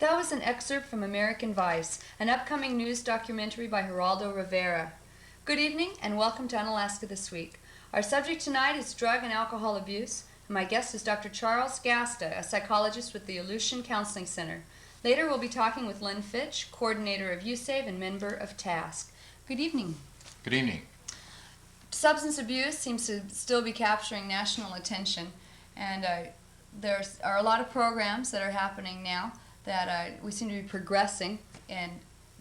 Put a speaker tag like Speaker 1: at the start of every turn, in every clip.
Speaker 1: That was an excerpt from American Vice, an upcoming news documentary by Geraldo Rivera. Good evening and welcome to Unalaska This Week. Our subject tonight is drug and alcohol abuse, and my guest is Dr. Charles Gasta, a psychologist with the Aleutian Counseling Center. Later we'll be talking with Lynn Fitch, coordinator of USAVE and member of TASC. Good evening.
Speaker 2: Good evening.
Speaker 1: Substance abuse seems to still be capturing national attention, and there are a lot of programs that are happening now that we seem to be progressing in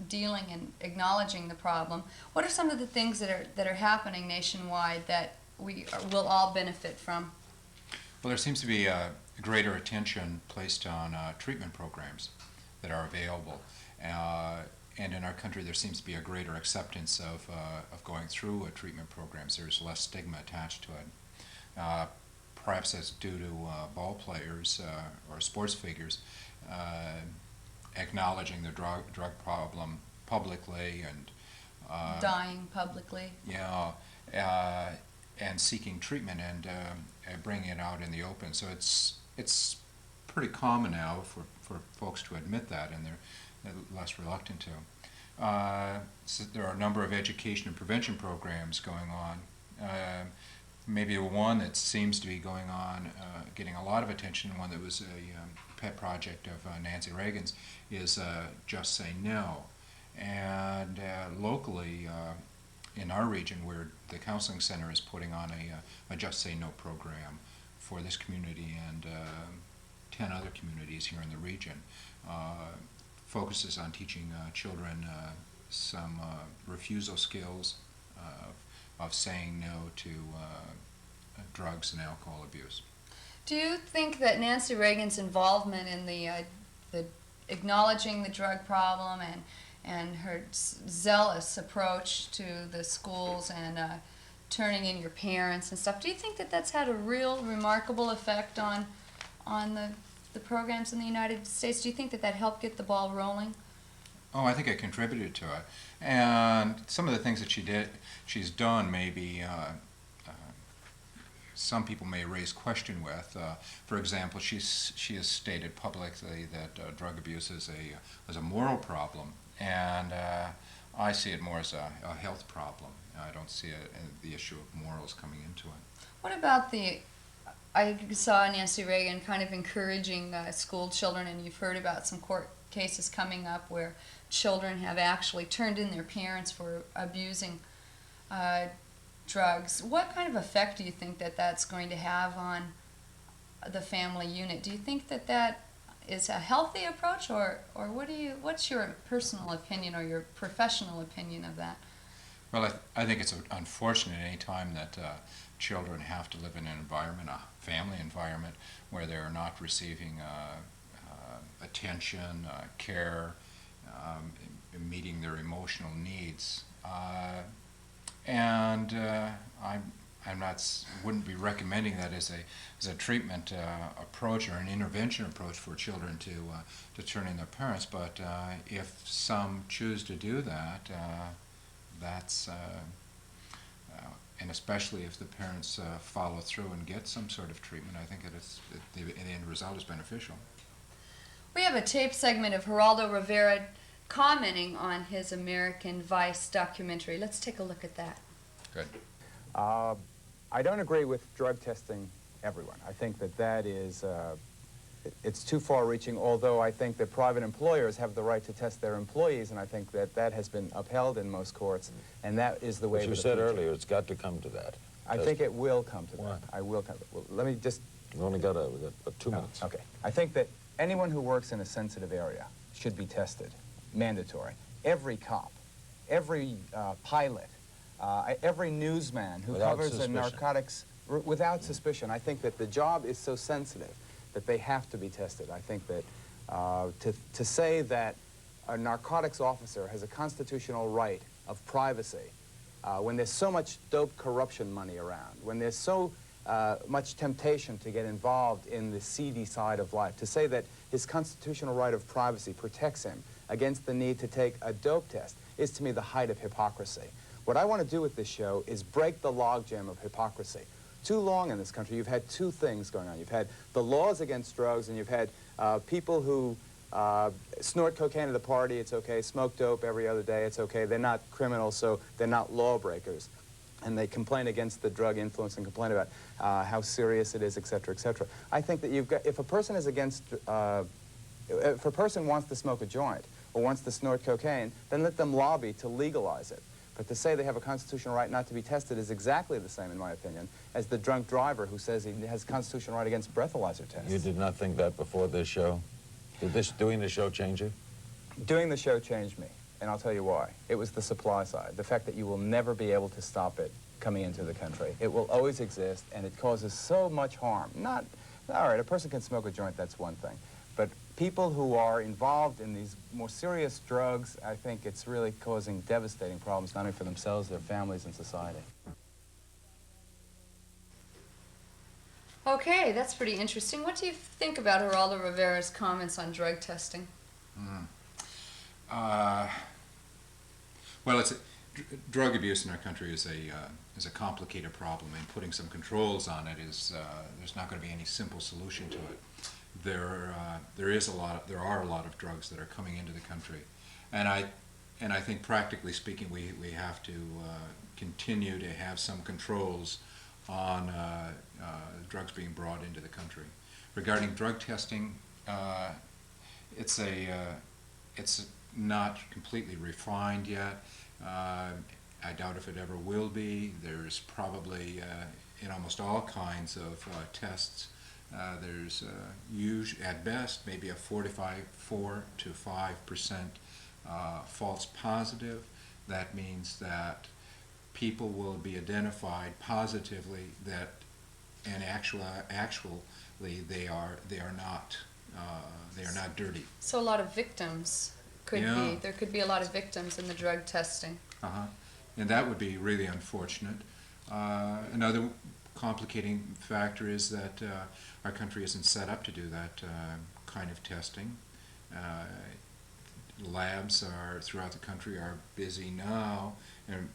Speaker 1: dealing and acknowledging the problem. What are some of the things that are happening nationwide that will all benefit from?
Speaker 2: Well, there seems to be greater attention placed on treatment programs that are available. And in our country, there seems to be a greater acceptance of going through treatment programs. There's less stigma attached to it. Perhaps that's due to ball players or sports figures acknowledging the drug problem publicly and
Speaker 1: dying publicly.
Speaker 2: Yeah, and seeking treatment and bringing it out in the open. So it's pretty common now for folks to admit that, and they're less reluctant to. So there are a number of education and prevention programs going on. Maybe one that seems to be going on, getting a lot of attention, one that was a pet project of Nancy Reagan's, is Just Say No. And locally, in our region, where the counseling center is putting on a Just Say No program for this community and 10 other communities here in the region, focuses on teaching children some refusal skills of saying no to drugs and alcohol abuse.
Speaker 1: Do you think that Nancy Reagan's involvement in the acknowledging the drug problem and her zealous approach to the schools and turning in your parents and stuff, do you think that that's had a real remarkable effect on the programs in the United States? Do you think that helped get the ball rolling?
Speaker 2: Oh, I think it contributed to it. And some of the things that she's done maybe some people may raise question with. For example, she has stated publicly that drug abuse is a moral problem, and I see it more as a health problem. I don't see the issue of morals coming into it.
Speaker 1: What about I saw Nancy Reagan kind of encouraging school children, and you've heard about some court cases coming up where children have actually turned in their parents for abusing drugs. What kind of effect do you think that that's going to have on the family unit? Do you think that is a healthy approach, or what's your personal opinion or your professional opinion of that?
Speaker 2: Well, I think it's unfortunate any time that children have to live in an environment, a family environment, where they're not receiving attention, care, meeting their emotional needs. And wouldn't be recommending that as a treatment approach or an intervention approach for children to turn in their parents. But if some choose to do that, that's and especially if the parents follow through and get some sort of treatment, I think the end result is beneficial.
Speaker 1: We have a tape segment of Geraldo Rivera commenting on his American Vice documentary. Let's take a look at that.
Speaker 2: Good.
Speaker 3: I don't agree with drug testing everyone. I think that is, it's too far-reaching, although I think that private employers have the right to test their employees, and I think that has been upheld in most courts, and that is the way.
Speaker 4: But you said earlier it's got to come to that.
Speaker 3: I think it will come to
Speaker 4: Why?
Speaker 3: that. I will come. Well, let me just.
Speaker 4: We've only got 2 minutes.
Speaker 3: Okay. I think that anyone who works in a sensitive area should be tested. Mandatory. Every cop, every pilot, every newsman who
Speaker 4: Without
Speaker 3: covers
Speaker 4: suspicion.
Speaker 3: the narcotics without suspicion. I think that the job is so sensitive that they have to be tested. I think that to say that a narcotics officer has a constitutional right of privacy when there's so much dope corruption money around, when there's so much temptation to get involved in the seedy side of life, to say that his constitutional right of privacy protects him against the need to take a dope test is to me the height of hypocrisy. What I want to do with this show is break the logjam of hypocrisy. Too long in this country, you've had two things going on. You've had the laws against drugs, and you've had people who snort cocaine at a party, it's okay. Smoke dope every other day, it's okay. They're not criminals, so they're not lawbreakers. And they complain against the drug influence and complain about how serious it is, et cetera, et cetera. I think that you've got, if a person is against, if a person wants to smoke a joint or wants to snort cocaine, then let them lobby to legalize it. But to say they have a constitutional right not to be tested is exactly the same, in my opinion, as the drunk driver who says he has a constitutional right against breathalyzer tests.
Speaker 4: You did not think that before this show? Did doing the show change you?
Speaker 3: Doing the show changed me, and I'll tell you why. It was the supply side, the fact that you will never be able to stop it coming into the country. It will always exist, and it causes so much harm. Not, all right, a person can smoke a joint, that's one thing. But people who are involved in these more serious drugs, I think it's really causing devastating problems, not only for themselves, their families, and society.
Speaker 1: Okay, that's pretty interesting. What do you think about Geraldo Rivera's comments on drug testing?
Speaker 2: Well, drug abuse in our country is a complicated problem, and putting some controls on it is there's not going to be any simple solution to it. There are a lot of drugs that are coming into the country, and I think practically speaking, we have to continue to have some controls on drugs being brought into the country. Regarding drug testing, it's not completely refined yet. I doubt if it ever will be. There's probably in almost all kinds of tests. There's at best maybe a 4 to 5% false positive. That means that people will be identified positively that, and actually they are not dirty.
Speaker 1: So a lot of victims there could be a lot of victims in the drug testing.
Speaker 2: And that would be really unfortunate. Another complicating factor is that our country isn't set up to do that kind of testing. Labs throughout the country are busy now and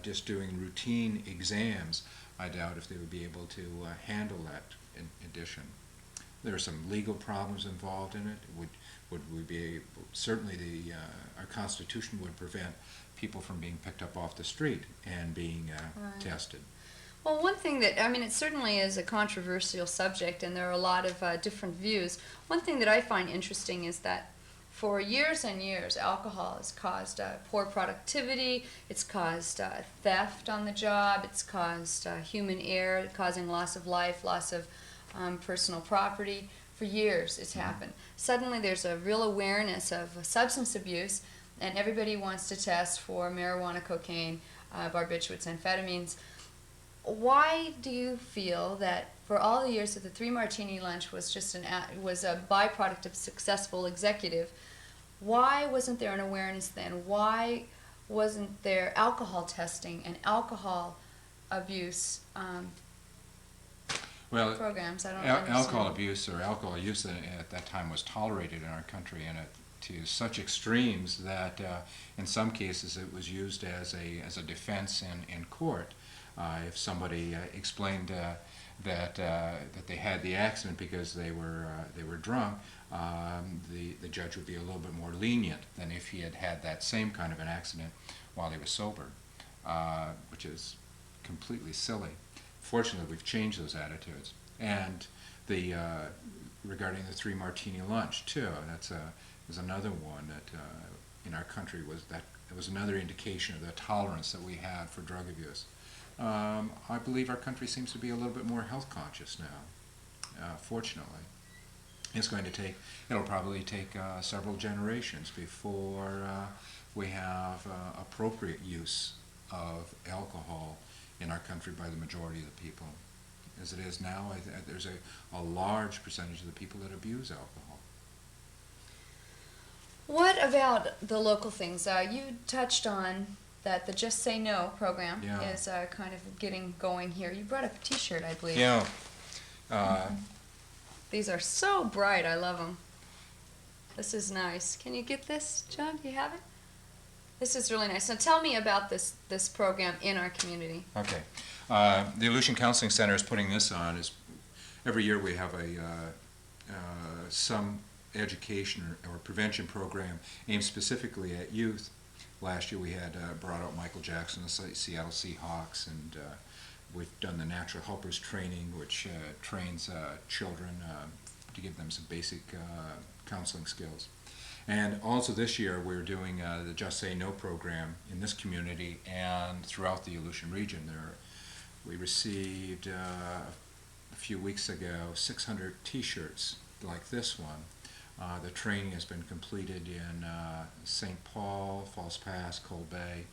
Speaker 2: just doing routine exams. I doubt if they would be able to handle that in addition. There are some legal problems involved in it. Would we be able, certainly our Constitution would prevent people from being picked up off the street and being tested.
Speaker 1: Well, one thing that, I mean, it certainly is a controversial subject, and there are a lot of different views. One thing that I find interesting is that for years and years, alcohol has caused poor productivity, it's caused theft on the job, it's caused human error, causing loss of life, loss of personal property. For years it's happened. Suddenly there's a real awareness of substance abuse, and everybody wants to test for marijuana, cocaine, barbiturates, amphetamines. Why do you feel that for all the years that the Three Martini Lunch was just was a byproduct of successful executive, why wasn't there an awareness then? Why wasn't there alcohol testing and alcohol abuse programs? I don't understand.
Speaker 2: Alcohol abuse or alcohol use at that time was tolerated in our country, and to such extremes that in some cases it was used as a defense in court. If somebody explained that they had the accident because they were drunk, the judge would be a little bit more lenient than if he had that same kind of an accident while he was sober, which is completely silly. Fortunately, we've changed those attitudes. And regarding the Three Martini Lunch too, is another one that in our country was another indication of the tolerance that we had for drug abuse. I believe our country seems to be a little bit more health conscious now, fortunately. It'll probably take several generations before we have appropriate use of alcohol in our country by the majority of the people. As it is now, there's a large percentage of the people that abuse alcohol.
Speaker 1: What about the local things? You touched on that the Just Say No program is kind of getting going here. You brought up a T-shirt, I believe.
Speaker 2: Yeah.
Speaker 1: These are so bright. I love them. This is nice. Can you get this, John? Do you have it? This is really nice. Now tell me about this program in our community.
Speaker 2: Okay. The Aleutian Counseling Center is putting this on. Every year we have some education or prevention program aimed specifically at youth. Last year we had brought out Michael Jackson, the Seattle Seahawks, and we've done the Natural Helpers training, which trains children to give them some basic counseling skills. And also this year we're doing the Just Say No program in this community and throughout the Aleutian region. We received a few weeks ago 600 t-shirts like this one. The training has been completed in St. Paul, False Pass, Cold Bay,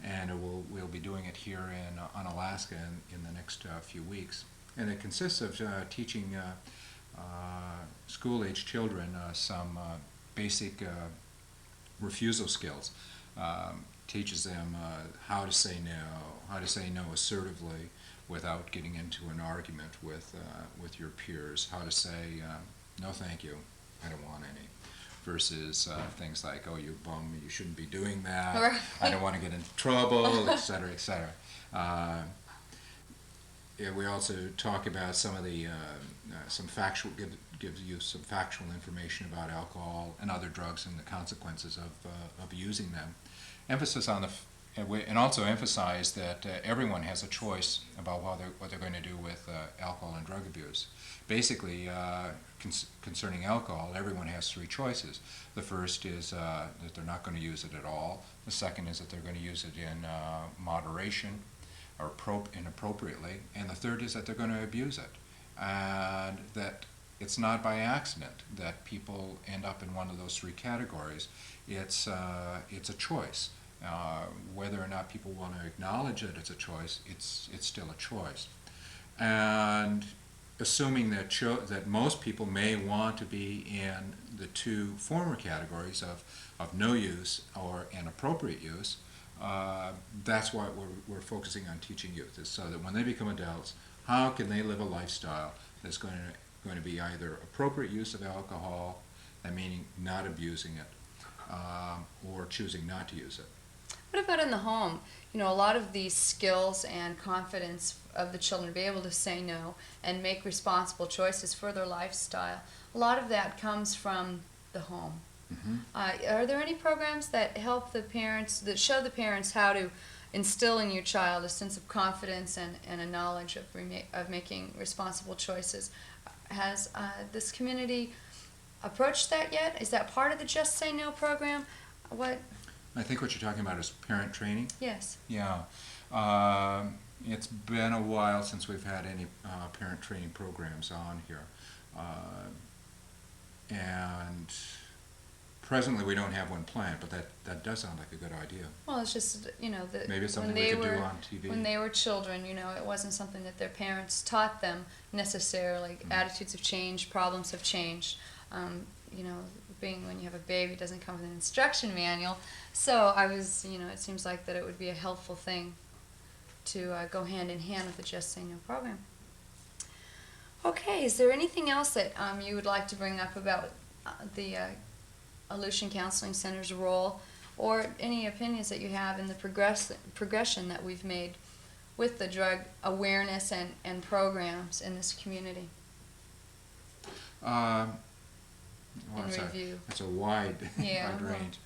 Speaker 2: and we'll be doing it here on Alaska in the next few weeks. And it consists of teaching school-age children some basic refusal skills. Teaches them how to say no assertively without getting into an argument with your peers, how to say no thank you, I don't want any, versus things like, oh, you bum, you shouldn't be doing that,
Speaker 1: Right.
Speaker 2: I don't want to get into trouble, etc., etc. Yeah, we also talk about some of the gives you some factual information about alcohol and other drugs and the consequences of using them. Emphasis on and also emphasize that everyone has a choice about what they're going to do with alcohol and drug abuse. Basically, concerning alcohol, everyone has three choices. The first is that they're not going to use it at all. The second is that they're going to use it in moderation or inappropriately. And the third is that they're going to abuse it. And that it's not by accident that people end up in one of those three categories. It's a choice. Whether or not people want to acknowledge that it's a choice, it's still a choice. And assuming that most people may want to be in the two former categories of no use or inappropriate use, that's why we're focusing on teaching youth, is so that when they become adults, how can they live a lifestyle that's going to be either appropriate use of alcohol, and meaning not abusing it, or choosing not to use it.
Speaker 1: What about in the home? You know, a lot of these skills and confidence of the children to be able to say no and make responsible choices for their lifestyle, a lot of that comes from the home.
Speaker 2: Mm-hmm.
Speaker 1: Are there any programs that help the parents, that show the parents how to instill in your child a sense of confidence and a knowledge of making responsible choices? Has this community approached that yet? Is that part of the Just Say No program? What?
Speaker 2: I think what you're talking about is parent training.
Speaker 1: Yes.
Speaker 2: Yeah. It's been a while since we've had any parent training programs on here. And presently we don't have one planned, but that does sound like a good idea.
Speaker 1: Well, it's just, you know, that
Speaker 2: Maybe it's something
Speaker 1: when
Speaker 2: we
Speaker 1: they
Speaker 2: could do
Speaker 1: were
Speaker 2: on TV.
Speaker 1: when they were children, you know, it wasn't something that their parents taught them necessarily.
Speaker 2: Mm-hmm.
Speaker 1: Attitudes have changed, problems have changed. You know, being when you have a baby doesn't come with an instruction manual. So I was, you know, it seems like that it would be a helpful thing to go hand in hand with the Just Say No program. Okay, is there anything else that you would like to bring up about the Aleutian Counseling Center's role, or any opinions that you have in the progression that we've made with the drug awareness and programs in this community?
Speaker 2: Well,
Speaker 1: In review.
Speaker 2: It's a wide,
Speaker 1: Yeah,
Speaker 2: wide
Speaker 1: well.
Speaker 2: range.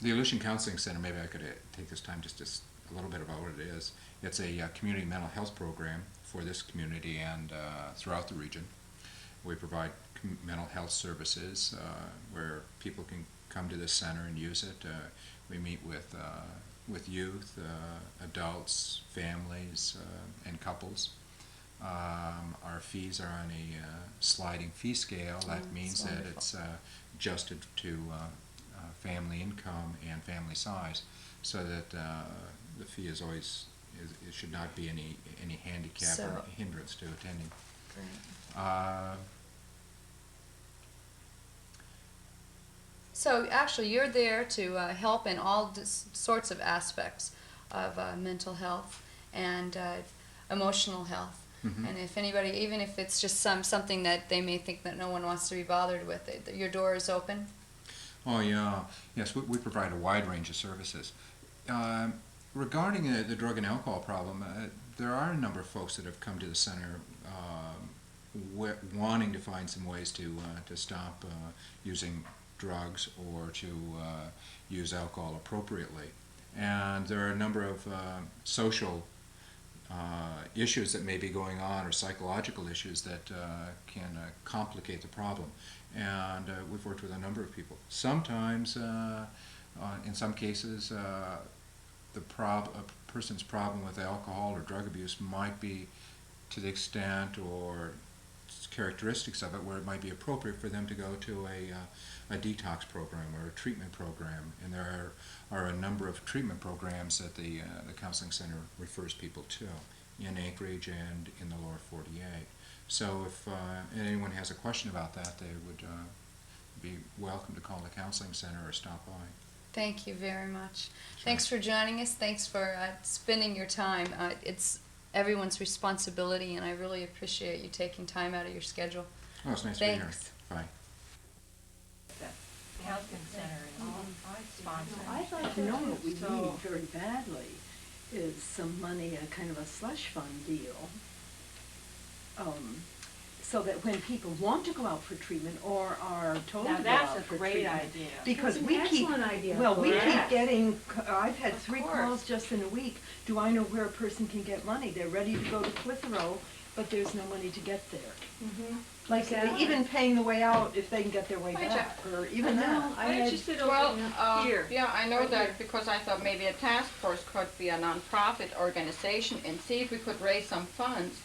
Speaker 2: The Aleutian Counseling Center, maybe I could take this time just a little bit about what it is. It's a community mental health program for this community and throughout the region. We provide mental health services where people can come to this center and use it. We meet with youth, adults, families, and couples. Our fees are on a sliding fee scale. That means that it's adjusted to family income and family size, so that the fee is always, it should not be any handicap or hindrance to attending.
Speaker 1: Great. So actually, you're there to help in all sorts of aspects of mental health and emotional health.
Speaker 2: Mm-hmm.
Speaker 1: And if anybody, even if it's just something that they may think that no one wants to be bothered with, your door is open.
Speaker 2: Oh yeah, yes. We provide a wide range of services. Regarding the drug and alcohol problem, there are a number of folks that have come to the center wanting to find some ways to stop using drugs or to use alcohol appropriately. And there are a number of social issues that may be going on, or psychological issues that can complicate the problem. And we've worked with a number of people. Sometimes, in some cases, a person's problem with alcohol or drug abuse might be to the extent or characteristics of it where it might be appropriate for them to go to a detox program or a treatment program. And there are a number of treatment programs that the counseling center refers people to in Anchorage and in the lower 48. So if anyone has a question about that, they would be welcome to call the counseling center or stop by.
Speaker 1: Thank you very much.
Speaker 2: Sure.
Speaker 1: Thanks for joining us. Thanks for spending your time. It's everyone's responsibility, and I really appreciate you taking time out of your schedule.
Speaker 2: Oh, it's nice to be here.
Speaker 1: Thanks.
Speaker 2: Bye.
Speaker 5: The Counseling Center is sponsoring.
Speaker 6: I'd like to know what we need very badly is some money, a kind of a slush fund deal. So that when people want to go out for treatment or are told
Speaker 5: Now
Speaker 6: to go
Speaker 5: that's
Speaker 6: out
Speaker 5: a
Speaker 6: for
Speaker 5: great
Speaker 6: treatment.
Speaker 5: idea.
Speaker 6: Because
Speaker 7: That's an
Speaker 6: we keep,
Speaker 7: excellent idea.
Speaker 6: well, we
Speaker 5: Yes.
Speaker 6: keep getting, I've had
Speaker 5: Of
Speaker 6: 3
Speaker 5: course.
Speaker 6: calls just in a week. Do I know where a person can get money? They're ready to go to Clitheroe, but there's no money to get there. Like
Speaker 7: Exactly.
Speaker 6: even paying the way out if they can get their way back, or even that.
Speaker 7: I had,
Speaker 5: Well,
Speaker 6: Here.
Speaker 8: yeah, I know
Speaker 6: Right
Speaker 8: that
Speaker 6: here.
Speaker 8: because I thought maybe a task force could be a non-profit organization and see if we could raise some funds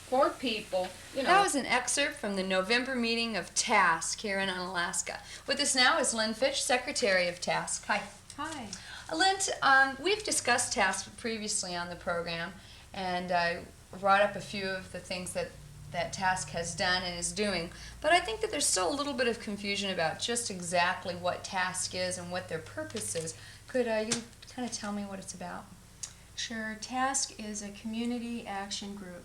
Speaker 8: for people, you know.
Speaker 1: That was an excerpt from the November meeting of TASC here in Unalaska. With us now is Lynn Fitch, Secretary of TASC. Hi.
Speaker 7: hi.
Speaker 1: Lynn, we've discussed TASC previously on the program, and I brought up a few of the things that TASC has done and is doing. But I think that there's still a little bit of confusion about just exactly what TASC is and what their purpose is. Could you kind of tell me what it's about?
Speaker 7: Sure. TASC is a community action group.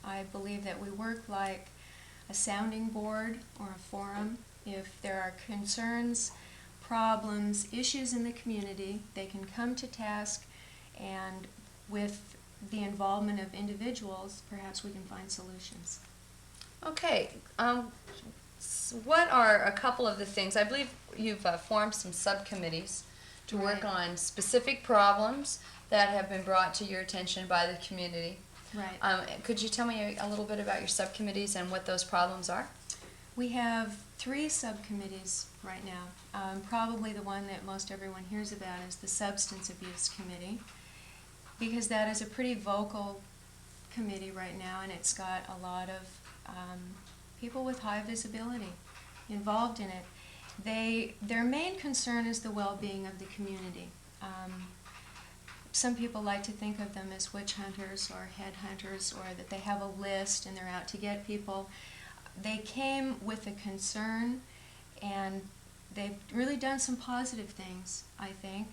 Speaker 7: I believe that we work like a sounding board or a forum. If there are concerns, problems, issues in the community, they can come to TASC, and with the involvement of individuals, perhaps we can find solutions.
Speaker 1: Okay. What are a couple of the things? I believe you've formed some subcommittees to work
Speaker 7: Right.
Speaker 1: on specific problems that have been brought to your attention by the community.
Speaker 7: Right.
Speaker 1: Could you tell me a little bit about your subcommittees and what those problems are?
Speaker 7: We have 3 subcommittees right now. Probably the one that most everyone hears about is the Substance Abuse Committee, because that is a pretty vocal committee right now, and it's got a lot of people with high visibility involved in it. Their main concern is the well-being of the community. Some people like to think of them as witch hunters or headhunters, or that they have a list and they're out to get people. They came with a concern, and they've really done some positive things, I think,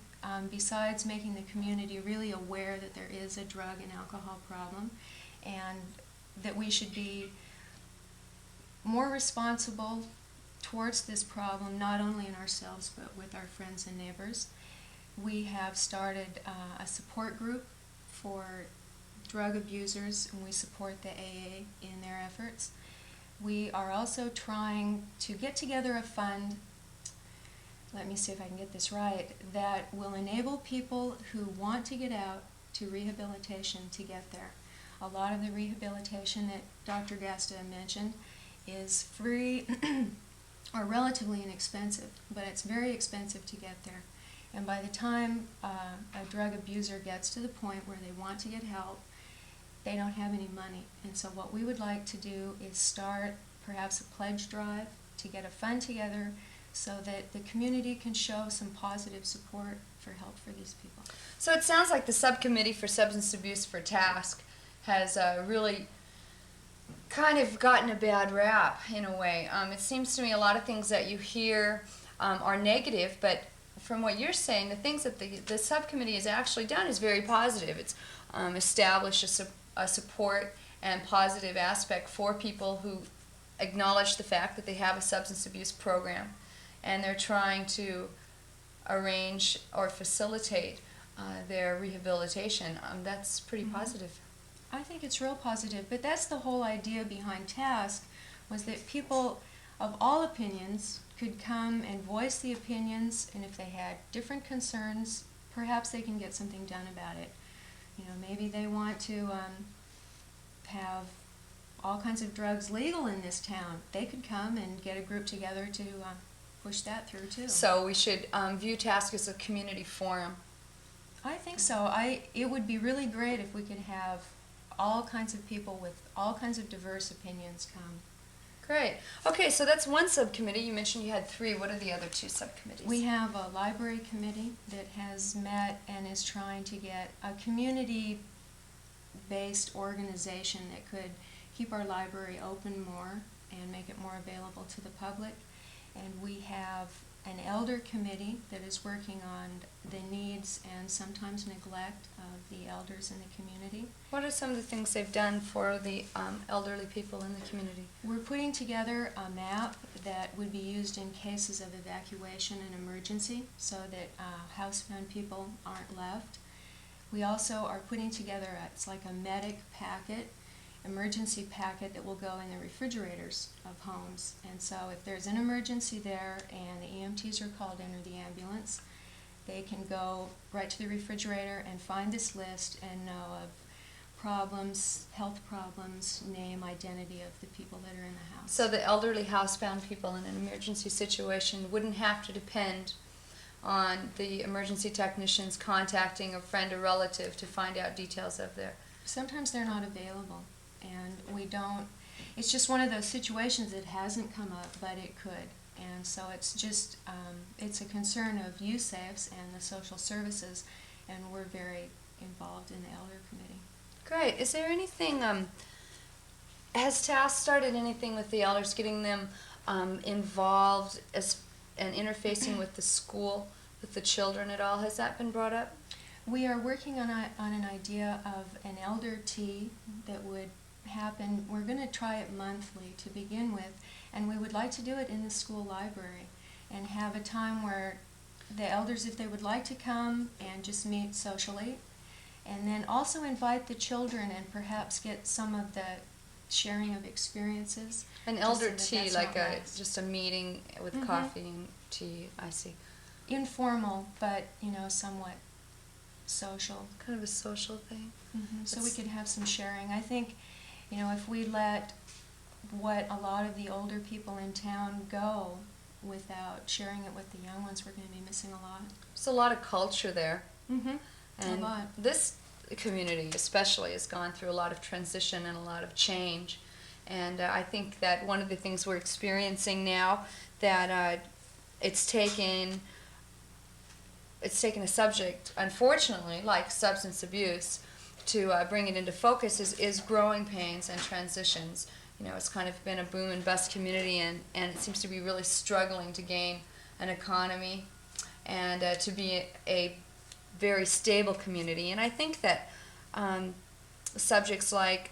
Speaker 7: besides making the community really aware that there is a drug and alcohol problem, and that we should be more responsible towards this problem, not only in ourselves but with our friends and neighbors. We have started a support group for drug abusers, and we support the AA in their efforts. We are also trying to get together a fund, let me see if I can get this right, that will enable people who want to get out to rehabilitation to get there. A lot of the rehabilitation that Dr. Gasta mentioned is free or relatively inexpensive, but it's very expensive to get there. And by the time a drug abuser gets to the point where they want to get help, they don't have any money. And so what we would like to do is start perhaps a pledge drive to get a fund together so that the community can show some positive support for help for these people.
Speaker 1: So it sounds like the Subcommittee for Substance Abuse for TASC has really kind of gotten a bad rap in a way. It seems to me a lot of things that you hear are negative, but from what you're saying, the things that the subcommittee has actually done is very positive. It's established a support and positive aspect for people who acknowledge the fact that they have a substance abuse program, and they're trying to arrange or facilitate their rehabilitation. That's pretty positive.
Speaker 7: I think it's real positive, but that's the whole idea behind TASC. was that people of all opinions could come and voice the opinions, and if they had different concerns, perhaps they can get something done about it. You know, maybe they want to have all kinds of drugs legal in this town. They could come and get a group together to push that through too.
Speaker 1: So we should view TASC as a community forum.
Speaker 7: I think so. It would be really great if we could have all kinds of people with all kinds of diverse opinions come.
Speaker 1: Great. Okay, so that's one subcommittee. You mentioned you had 3. What are the other 2 subcommittees?
Speaker 7: We have a library committee that has met and is trying to get a community-based organization that could keep our library open more and make it more available to the public. And we have an elder committee that is working on the needs and sometimes neglect of the elders in the community.
Speaker 1: What are some of the things they've done for the elderly people in the community?
Speaker 7: We're putting together a map that would be used in cases of evacuation and emergency so that housebound people aren't left. We also are putting together, it's like a medic packet, emergency packet that will go in the refrigerators of homes. And so if there's an emergency there and the EMTs are called in or the ambulance, they can go right to the refrigerator and find this list and know of problems, health problems, name, identity of the people that are in the house.
Speaker 1: So the elderly housebound people in an emergency situation wouldn't have to depend on the emergency technicians contacting a friend or relative to find out details of their...
Speaker 7: Sometimes they're not available, and we don't, it's just one of those situations that hasn't come up, but it could. And so it's just, it's a concern of USAFES and the social services, and we're very involved in the elder committee.
Speaker 1: Great. Is there anything, has TASC started anything with the elders, getting them involved and interfacing with the school, with the children at all? Has that been brought up?
Speaker 7: We are working on an idea of an elder tea that would happen. We're going to try it monthly to begin with, and we would like to do it in the school library and have a time where the elders, if they would like to come and just meet socially, and then also invite the children and perhaps get some of the sharing of experiences.
Speaker 1: An
Speaker 7: Just
Speaker 1: elder
Speaker 7: so that
Speaker 1: tea,
Speaker 7: that's
Speaker 1: like
Speaker 7: not lost.
Speaker 1: just a meeting with
Speaker 7: Mhm.
Speaker 1: coffee and tea, I see.
Speaker 7: Informal, but somewhat social.
Speaker 1: Kind of a social thing.
Speaker 7: So we
Speaker 1: It's-
Speaker 7: could have some sharing. I think, if we let what a lot of the older people in town go without sharing it with the young ones, we're going to be missing a lot.
Speaker 1: There's a lot of culture there.
Speaker 7: Mm-hmm.
Speaker 1: And
Speaker 7: a lot.
Speaker 1: this community especially has gone through a lot of transition and a lot of change. And I think that one of the things we're experiencing now, that it's taken a subject, unfortunately, like substance abuse, to bring it into focus is growing pains and transitions. It's kind of been a boom and bust community, and it seems to be really struggling to gain an economy and to be a very stable community. And I think that subjects like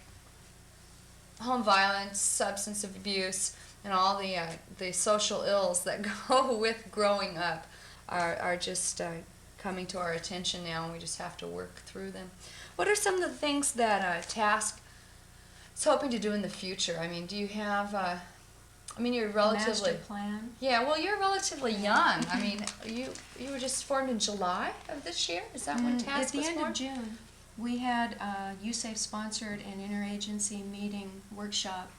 Speaker 1: home violence, substance abuse, and all the social ills that go with growing up are just coming to our attention now, and we just have to work through them. What are some of the things that TASC is hoping to do in the future? I mean, do you have... you're relatively...
Speaker 7: Master plan.
Speaker 1: Yeah, well, you're relatively young. I mean, you were just formed in July of this year? Is that when TASC
Speaker 7: At
Speaker 1: was
Speaker 7: the end
Speaker 1: formed?
Speaker 7: of June, we had USAFE sponsored an interagency meeting workshop,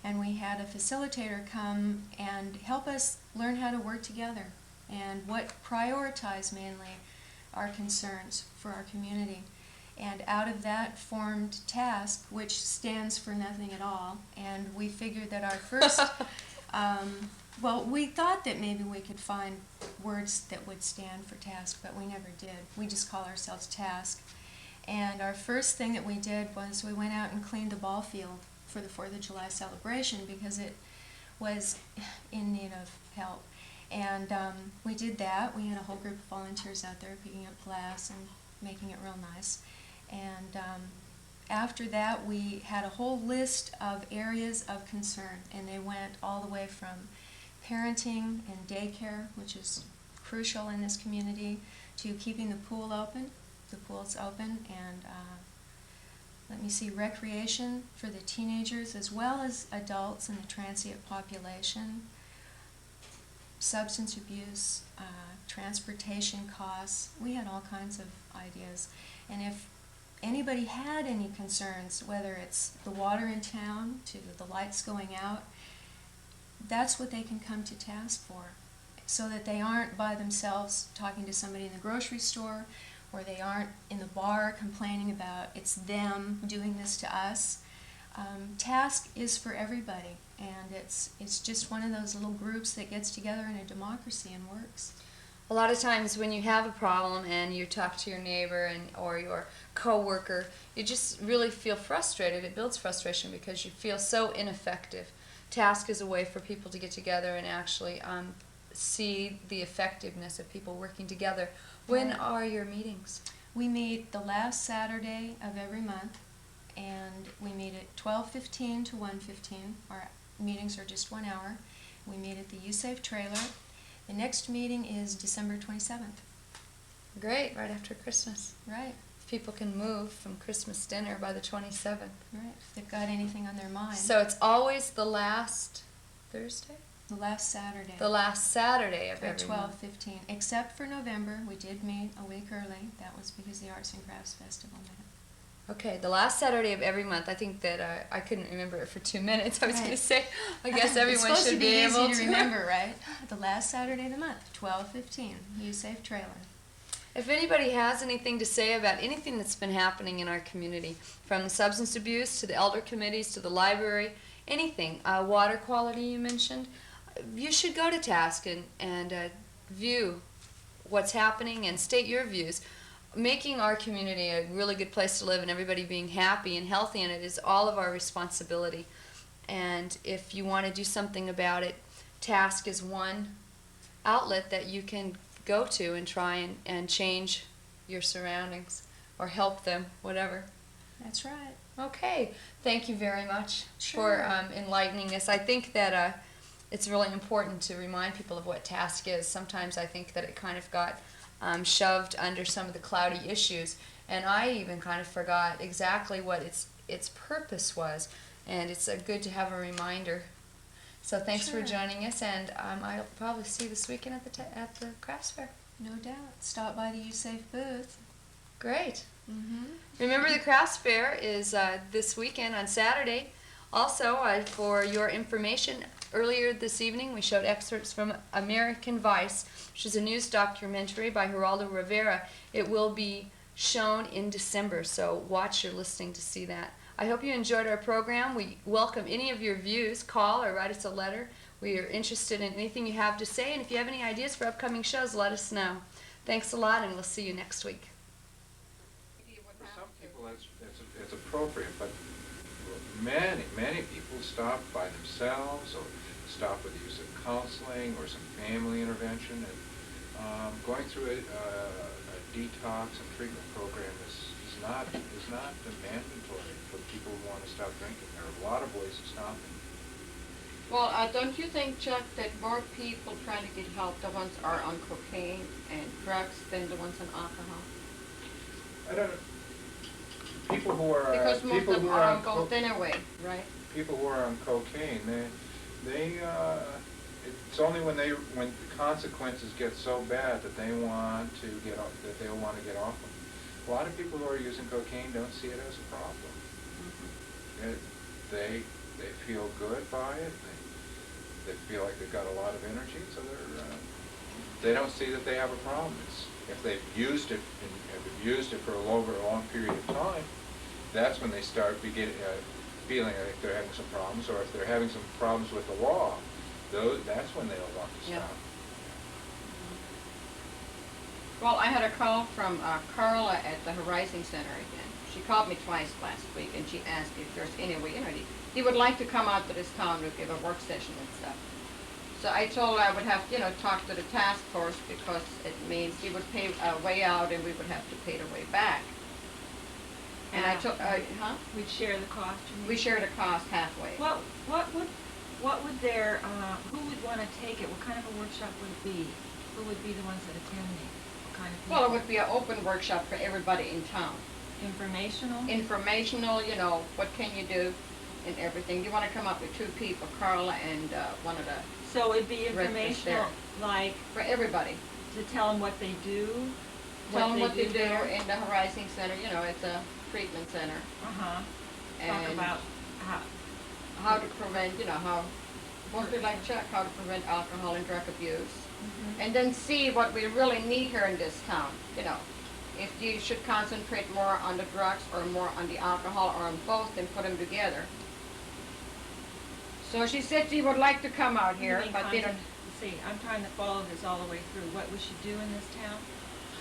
Speaker 7: and we had a facilitator come and help us learn how to work together and what prioritize mainly our concerns for our community. And out of that formed TASC, which stands for nothing at all. And we figured that our first, we thought that maybe we could find words that would stand for TASC, but we never did. We just call ourselves TASC. And our first thing that we did was we went out and cleaned the ball field for the 4th of July celebration because it was in need of help. And we did that. We had a whole group of volunteers out there picking up glass and making it real nice. And after that, we had a whole list of areas of concern, and they went all the way from parenting and daycare, which is crucial in this community, to keeping the pool open. The pool's open, and let me see, recreation for the teenagers as well as adults in the transient population, substance abuse, transportation costs. We had all kinds of ideas. And if anybody had any concerns, whether it's the water in town to the lights going out, that's what they can come to task for, so that they aren't by themselves talking to somebody in the grocery store, or they aren't in the bar complaining about it's them doing this to us. Task is for everybody, and it's just one of those little groups that gets together in a democracy and works.
Speaker 1: A lot of times when you have a problem and you talk to your neighbor or your coworker, you just really feel frustrated. It builds frustration because you feel so ineffective. Task is a way for people to get together and actually see the effectiveness of people working together. When are your meetings?
Speaker 7: We meet the last Saturday of every month, and we meet at 12:15 to 1:15. Our meetings are just 1 hour. We meet at the USAFE trailer. The next meeting is December 27th.
Speaker 1: Great, right after Christmas.
Speaker 7: Right,
Speaker 1: If people can move from Christmas dinner by the 27th.
Speaker 7: right. If they've got anything on their mind.
Speaker 1: So it's always the last Thursday?
Speaker 7: The last Saturday.
Speaker 1: The last Saturday of
Speaker 7: At
Speaker 1: every month.
Speaker 7: 12:15. Except for November, we did meet a week early. That was because the Arts and Crafts Festival met.
Speaker 1: Okay, the last Saturday of every month. I think that I couldn't remember it for 2 minutes. I was
Speaker 7: Right.
Speaker 1: going to say, I guess everyone
Speaker 7: it's supposed
Speaker 1: should
Speaker 7: to be
Speaker 1: able
Speaker 7: easy to remember, right? The last Saturday of the month, 12:15. USAFE trailer.
Speaker 1: If anybody has anything to say about anything that's been happening in our community, from the substance abuse to the elder committees to the library, anything, water quality you mentioned, you should go to task and view what's happening and state your views. Making our community a really good place to live and everybody being happy and healthy in it is all of our responsibility. And if you want to do something about it, task is one outlet that you can go to and try and change your surroundings or help them, whatever.
Speaker 7: That's right.
Speaker 1: Okay, thank you very much
Speaker 7: Sure.
Speaker 1: for enlightening us. I think that it's really important to remind people of what task is. Sometimes I think that it kind of got shoved under some of the cloudy issues, and I even kind of forgot exactly what its purpose was, and it's good to have a reminder. So thanks for
Speaker 7: Sure.
Speaker 1: joining us, and I'll probably see you this weekend at the crafts fair.
Speaker 7: No doubt. Stop by the USAFE booth.
Speaker 1: Great.
Speaker 7: Mm-hmm.
Speaker 1: Remember, the crafts fair is this weekend on Saturday. Also, for your information, earlier this evening we showed excerpts from American Vice, which is a news documentary by Geraldo Rivera. It will be shown in December, so watch your listing to see that. I hope you enjoyed our program. We welcome any of your views. Call or write us a letter. We are interested in anything you have to say, and if you have any ideas for upcoming shows, let us know. Thanks a lot, and we'll see you next week.
Speaker 2: For some people, it's appropriate, but many people stop by themselves or stop with the use of counseling or some family intervention, and going through a detox and treatment program is not mandatory for people who want to stop drinking. There are a lot of ways of stopping.
Speaker 8: Well, don't you think, Chuck, that more people trying to get help, the ones are on cocaine and drugs, than the ones on alcohol?
Speaker 2: I don't know. People who are
Speaker 8: Because most
Speaker 2: people
Speaker 8: of them
Speaker 2: who
Speaker 8: are
Speaker 2: are
Speaker 8: on both anyway, right?
Speaker 2: people who are on cocaine, it's only when the consequences get so bad that they want to get off, that they'll want to get off them. A lot of people who are using cocaine don't see it as a problem. They feel good by it. They feel like they've got a lot of energy, so they don't see that they have a problem. If they've used it for over a long period of time, that's when they start feeling like they're having some problems, or if they're having some problems with the law, that's when they'll want to
Speaker 8: Yeah.
Speaker 2: stop.
Speaker 8: Well, I had a call from Carla at the Horizon Center again. She called me twice last week, and she asked if there's any way, he would like to come out to this town to give a work session and stuff. So I told her I would have to, talk to the task force, because it means he would pay a way out and we would have to pay the way back. And I told,
Speaker 5: We'd share the cost. you mean?
Speaker 8: we share the cost halfway.
Speaker 5: What would their, who would want to take it? What kind of a workshop would it be? Who would be the ones that attend it? What kind of people?
Speaker 8: Well, it would be an open workshop for everybody in town.
Speaker 5: Informational?
Speaker 8: you know, what can you do and everything. You want to come up with 2 people, Carla and one of the,
Speaker 5: So it'd be
Speaker 8: Directors
Speaker 5: informational,
Speaker 8: there.
Speaker 5: like
Speaker 8: for everybody.
Speaker 5: to tell them what they do?
Speaker 8: Tell them what they do
Speaker 5: there?
Speaker 8: in the Horizon Center, you know, it's a treatment center.
Speaker 5: Uh-huh. Talk
Speaker 8: And
Speaker 5: about how,
Speaker 8: how to prevent, you know, how, mostly like Chuck, how to prevent alcohol and drug abuse.
Speaker 5: Mm-hmm.
Speaker 8: And then see what we really need here in this town, you know. If you should concentrate more on the drugs or more on the alcohol or on both and put them together. So she said she would like to come out here, but they don't.
Speaker 5: See, I'm trying to follow this all the way through, what we should do in this town.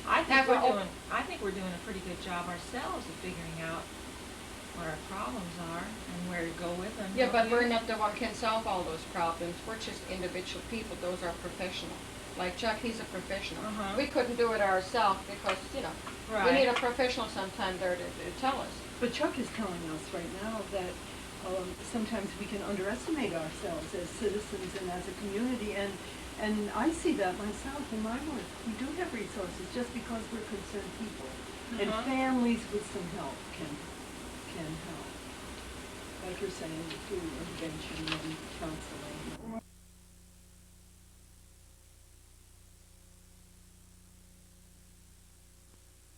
Speaker 5: I
Speaker 8: Have
Speaker 5: think
Speaker 8: a-
Speaker 5: we're doing a pretty good job ourselves of figuring out what our problems are and where to go with them.
Speaker 8: Yeah,
Speaker 5: don't
Speaker 8: but
Speaker 5: you?
Speaker 8: we're not the one can solve all those problems. We're just individual people. Those are professional. Like Chuck, he's a professional.
Speaker 5: Uh-huh.
Speaker 8: We couldn't do it ourselves because, you know, we
Speaker 5: Right.
Speaker 8: need a professional sometime there to tell us.
Speaker 6: But Chuck is telling us right now that sometimes we can underestimate ourselves as citizens and as a community, and I see that myself in my work. We do have resources just because we're concerned people. And
Speaker 5: Uh-huh.
Speaker 6: families with some help can help. Like you're saying, through intervention and counseling.